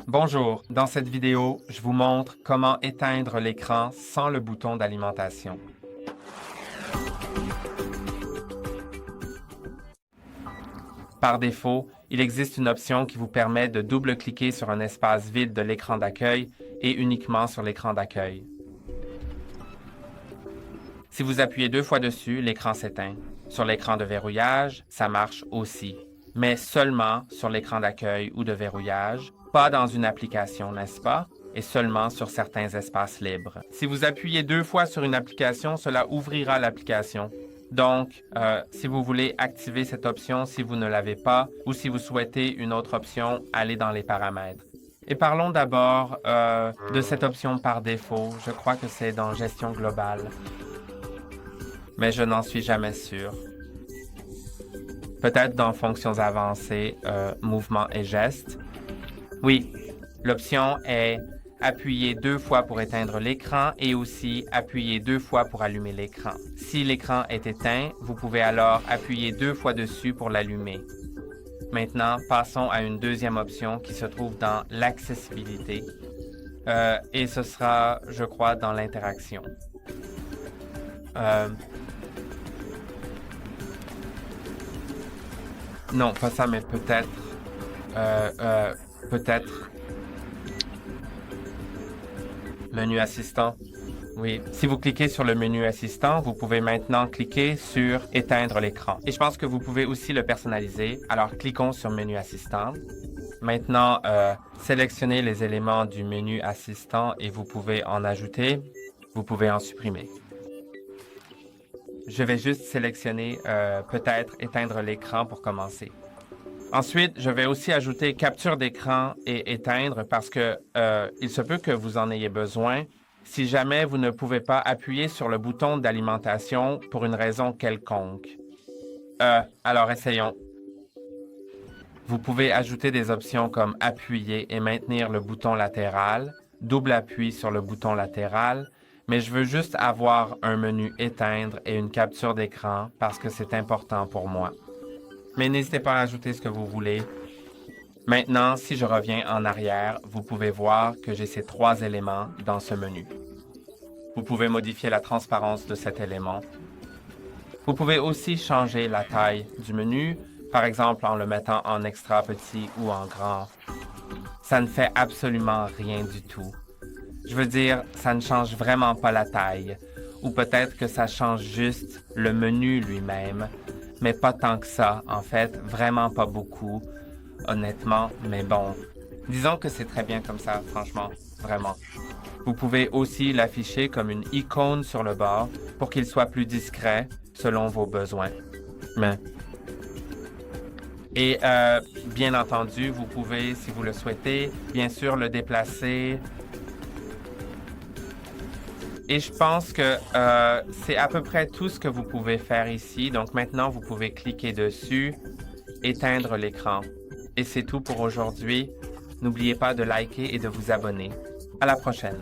Bonjour, dans cette vidéo, je vous montre comment éteindre l'écran sans le bouton d'alimentation. Par défaut, il existe une option qui vous permet de double-cliquer sur un espace vide de l'écran d'accueil et uniquement sur l'écran d'accueil. Si vous appuyez 2 fois dessus, l'écran s'éteint. Sur l'écran de verrouillage, ça marche aussi, mais seulement sur l'écran d'accueil ou de verrouillage, pas dans une application, n'est-ce pas? Et seulement sur certains espaces libres. Si vous appuyez 2 fois sur une application, cela ouvrira l'application. Donc, si vous voulez activer cette option, si vous ne l'avez pas, ou si vous souhaitez une autre option, allez dans les paramètres. Et parlons d'abord de cette option par défaut. Je crois que c'est dans Gestion globale. Mais je n'en suis jamais sûr. Peut-être dans Fonctions avancées, Mouvements et gestes. Oui, l'option est appuyer 2 fois pour éteindre l'écran et aussi appuyer 2 fois pour allumer l'écran. Si l'écran est éteint, vous pouvez alors appuyer 2 fois dessus pour l'allumer. Maintenant, passons à une deuxième option qui se trouve dans l'accessibilité et ce sera, je crois, dans l'interaction. Non, pas ça, mais peut-être. Peut-être. Menu assistant. Oui. Si vous cliquez sur le menu assistant, vous pouvez maintenant cliquer sur éteindre l'écran. Et je pense que vous pouvez aussi le personnaliser. Alors, cliquons sur menu assistant. Maintenant, sélectionnez les éléments du menu assistant et vous pouvez en ajouter. Vous pouvez en supprimer. Je vais juste sélectionner peut-être éteindre l'écran pour commencer. Ensuite, je vais aussi ajouter capture d'écran et éteindre parce que il se peut que vous en ayez besoin si jamais vous ne pouvez pas appuyer sur le bouton d'alimentation pour une raison quelconque. Alors, essayons. Vous pouvez ajouter des options comme appuyer et maintenir le bouton latéral, double appui sur le bouton latéral, mais je veux juste avoir un menu éteindre et une capture d'écran parce que c'est important pour moi. Mais n'hésitez pas à ajouter ce que vous voulez. Maintenant, si je reviens en arrière, vous pouvez voir que j'ai ces 3 éléments dans ce menu. Vous pouvez modifier la transparence de cet élément. Vous pouvez aussi changer la taille du menu, par exemple en le mettant en extra petit ou en grand. Ça ne fait absolument rien du tout. Je veux dire, ça ne change vraiment pas la taille. Ou peut-être que ça change juste le menu lui-même. Mais pas tant que ça, en fait, vraiment pas beaucoup, honnêtement, mais bon. Disons que c'est très bien comme ça, franchement, vraiment. Vous pouvez aussi l'afficher comme une icône sur le bord pour qu'il soit plus discret selon vos besoins. Et bien entendu, vous pouvez, si vous le souhaitez, bien sûr le déplacer. Et je pense que c'est à peu près tout ce que vous pouvez faire ici. Donc maintenant, vous pouvez cliquer dessus, éteindre l'écran. Et c'est tout pour aujourd'hui. N'oubliez pas de liker et de vous abonner. À la prochaine.